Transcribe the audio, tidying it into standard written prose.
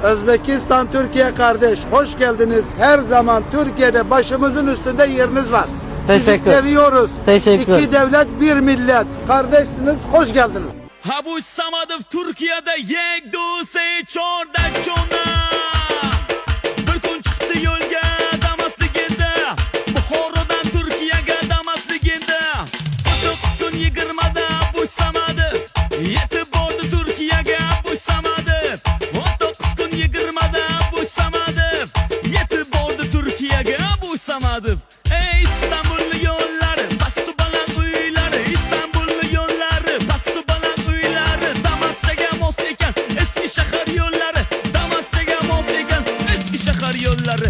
Özbekistan, Türkiye kardeş. Hoş geldiniz. Her zaman Türkiye'de başımızın üstünde yeriniz var. Sizi Teşekkür. seviyoruz. Teşekkür. İki devlet, bir millet. Kardeşsiniz. Hoş geldiniz. Habuş Samadov Türkiye'de yek duse çorda çona. Bir kun çıktı yolga Damasliginde. Buxorodan Türkiye'ye Damasliginde. 9 kun 20'da Habuş Samadov yetib bordi Türkiye'ye Habuş Samadov. 9 kun 20'da Habuş Samadov yetib bordi Türkiye'ye Habuş Samadov. Ey İstanbullu yolları, bastı bana uyları, İstanbullu yolları, bastı bana uyları. Damas'taga mos ekan eski shahar yo'llari, Damas'taga mos ekan eski shahar yo'llari.